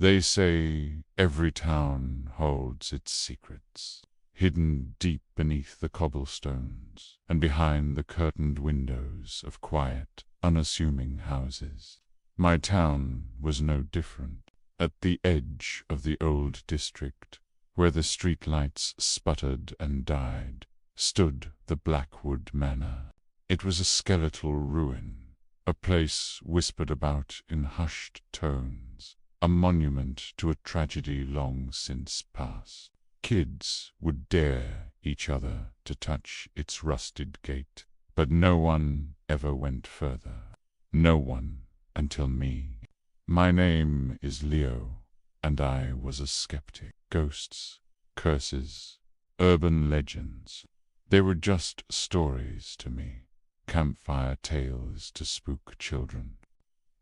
They say every town holds its secrets, hidden deep beneath the cobblestones and behind the curtained windows of quiet, unassuming houses. My town was no different. At the edge of the old district, where the streetlights sputtered and died, stood the Blackwood Manor. It was a skeletal ruin, a place whispered about in hushed tones, a monument to a tragedy long since past. Kids would dare each other to touch its rusted gate, but no one ever went further. No one until me. My name is Leo, and I was a skeptic. Ghosts, curses, urban legends, they were just stories to me, campfire tales to spook children.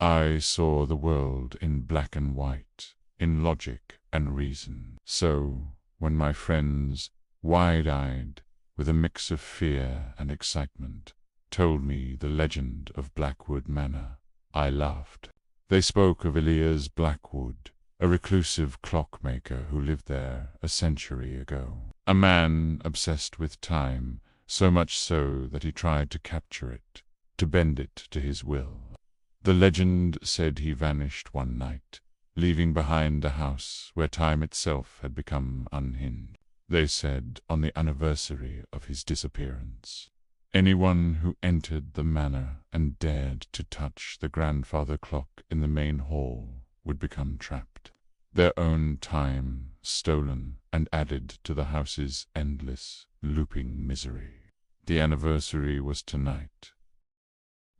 I saw the world in black and white, in logic and reason. So, when my friends, wide-eyed, with a mix of fear and excitement, told me the legend of Blackwood Manor, I laughed. They spoke of Elias Blackwood, a reclusive clockmaker who lived there a century ago. A man obsessed with time, so much so that he tried to capture it, to bend it to his will. The legend said he vanished one night, leaving behind a house where time itself had become unhinged. They said on the anniversary of his disappearance, anyone who entered the manor and dared to touch the grandfather clock in the main hall would become trapped, their own time stolen and added to the house's endless, looping misery. The anniversary was tonight.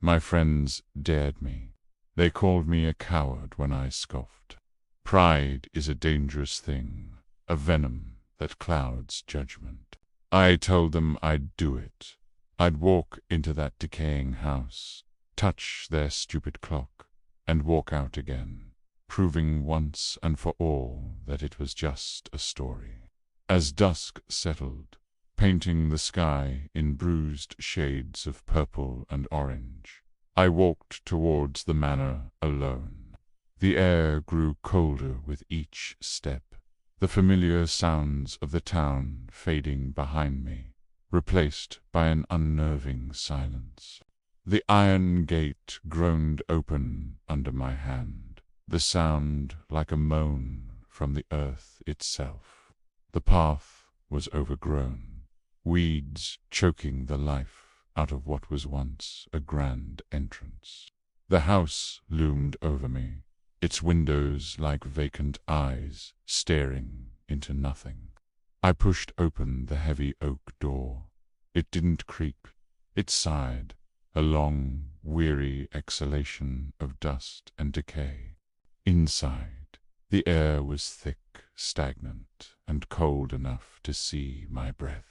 My friends dared me. They called me a coward when I scoffed. Pride is a dangerous thing, a venom that clouds judgment. I told them I'd do it. I'd walk into that decaying house, touch their stupid clock, and walk out again, proving once and for all that it was just a story. As dusk settled, painting the sky in bruised shades of purple and orange, I walked towards the manor alone. The air grew colder with each step, the familiar sounds of the town fading behind me, replaced by an unnerving silence. The iron gate groaned open under my hand, the sound like a moan from the earth itself. The path was overgrown, weeds choking the life out of what was once a grand entrance. The house loomed over me, its windows like vacant eyes staring into nothing. I pushed open the heavy oak door. It didn't creak, it sighed, a long, weary exhalation of dust and decay. Inside, the air was thick, stagnant, and cold enough to see my breath.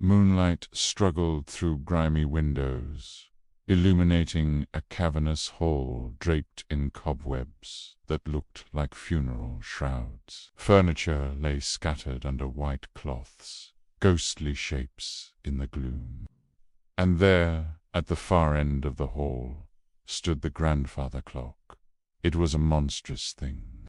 Moonlight struggled through grimy windows, illuminating a cavernous hall draped in cobwebs that looked like funeral shrouds. Furniture lay scattered under white cloths, ghostly shapes in the gloom. And there, at the far end of the hall, stood the grandfather clock. It was a monstrous thing,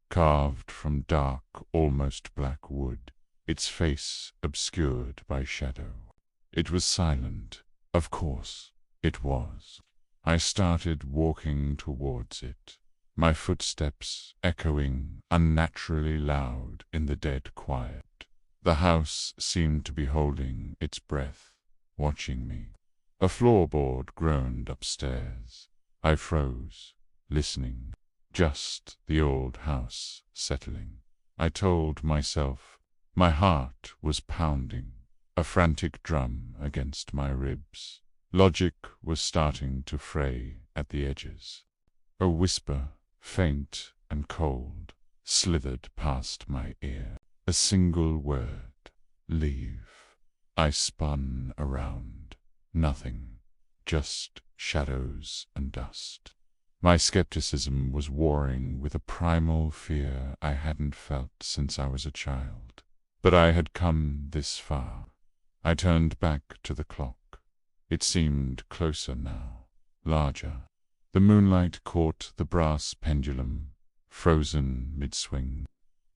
carved from dark, almost black wood, its face obscured by shadow. It was silent. Of course, it was. I started walking towards it, my footsteps echoing unnaturally loud in the dead quiet. The house seemed to be holding its breath, watching me. A floorboard groaned upstairs. I froze, listening. Just the old house settling. I told myself. My heart was pounding, a frantic drum against my ribs. Logic was starting to fray at the edges. A whisper, faint and cold, slithered past my ear. A single word, leave. I spun around. Nothing, just shadows and dust. My skepticism was warring with a primal fear I hadn't felt since I was a child. But I had come this far. I turned back to the clock. It seemed closer now, larger. The moonlight caught the brass pendulum, frozen mid-swing.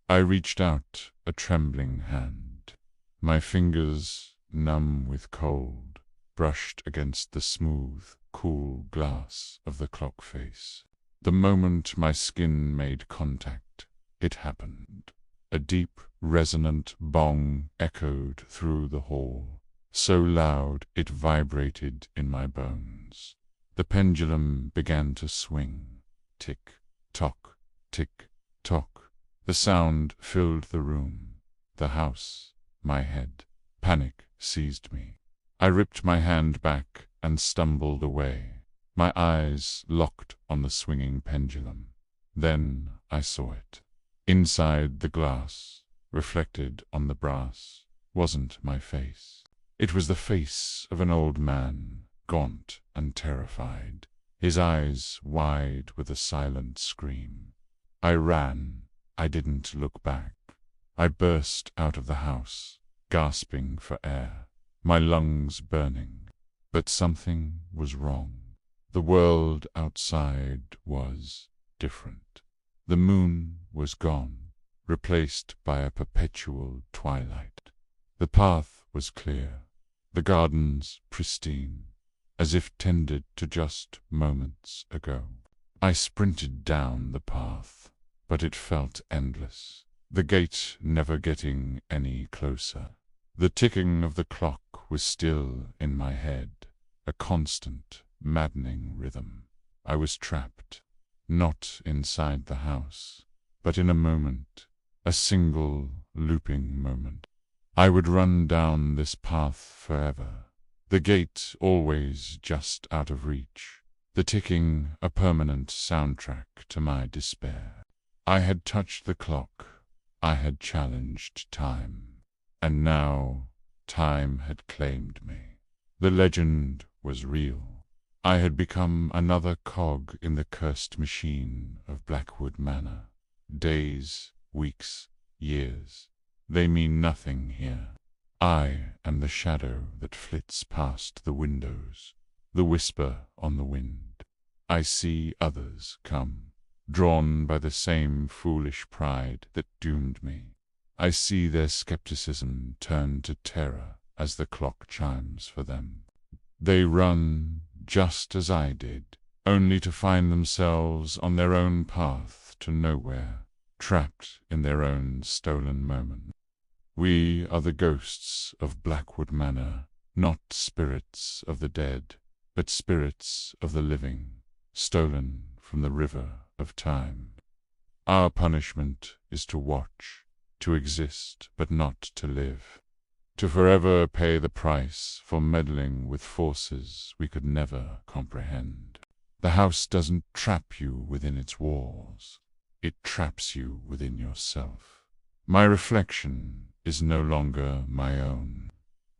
I reached out a trembling hand. My fingers, numb with cold, brushed against the smooth, cool glass of the clock face. The moment my skin made contact, it happened. A deep, resonant bong echoed through the hall, so loud it vibrated in my bones. The pendulum began to swing. Tick-tock, tick-tock. The sound filled the room, the house, my head. Panic seized me. I ripped my hand back and stumbled away, my eyes locked on the swinging pendulum. Then I saw it. Inside the glass, reflected on the brass, wasn't my face. It was the face of an old man, gaunt and terrified, his eyes wide with a silent scream. I ran. I didn't look back. I burst out of the house, gasping for air, my lungs burning. But something was wrong. The world outside was different. The moon was gone, replaced by a perpetual twilight. The path was clear, the gardens pristine, as if tended to just moments ago. I sprinted down the path, but it felt endless, the gate never getting any closer. The ticking of the clock was still in my head, a constant, maddening rhythm. I was trapped, not inside the house, but in a moment, a single, looping moment. I would run down this path forever, the gate always just out of reach, the ticking a permanent soundtrack to my despair. I had touched the clock, I had challenged time, and now time had claimed me. The legend was real. I had become another cog in the cursed machine of Blackwood Manor. Days, weeks, years, they mean nothing here. I am the shadow that flits past the windows, the whisper on the wind. I see others come, drawn by the same foolish pride that doomed me. I see their skepticism turn to terror as the clock chimes for them. They run just as I did, only to find themselves on their own path to nowhere, trapped in their own stolen moment. We are the ghosts of Blackwood Manor, not spirits of the dead, but spirits of the living, stolen from the river of time. Our punishment is to watch, to exist but not to live, to forever pay the price for meddling with forces we could never comprehend. The house doesn't trap you within its walls, it traps you within yourself. My reflection is no longer my own.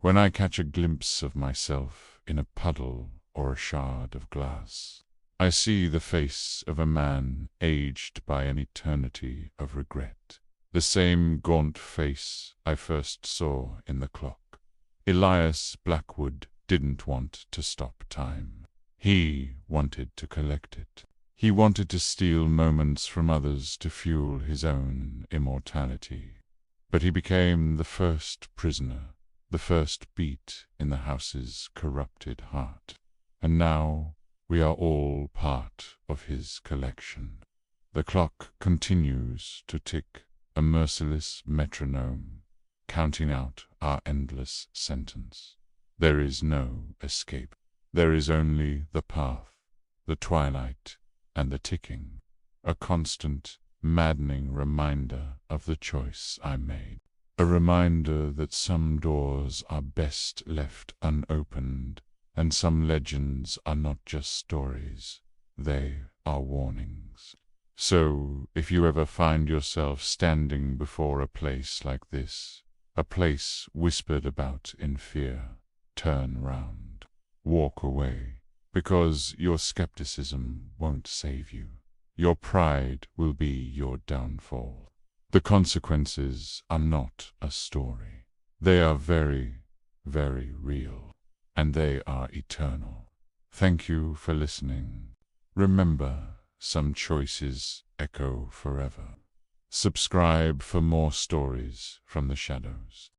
When I catch a glimpse of myself in a puddle or a shard of glass, I see the face of a man aged by an eternity of regret, the same gaunt face I first saw in the clock. Elias Blackwood didn't want to stop time. He wanted to collect it. He wanted to steal moments from others to fuel his own immortality. But he became the first prisoner, the first beat in the house's corrupted heart. And now we are all part of his collection. The clock continues to tick, a merciless metronome, counting out our endless sentence. There is no escape. There is only the path, the twilight, and the ticking, a constant, maddening reminder of the choice I made. A reminder that some doors are best left unopened, and some legends are not just stories, they are warnings. So, if you ever find yourself standing before a place like this, a place whispered about in fear, turn round. Walk away, because your skepticism won't save you. Your pride will be your downfall. The consequences are not a story. They are very, very real, and they are eternal. Thank you for listening. Remember, some choices echo forever. Subscribe for more stories from the shadows.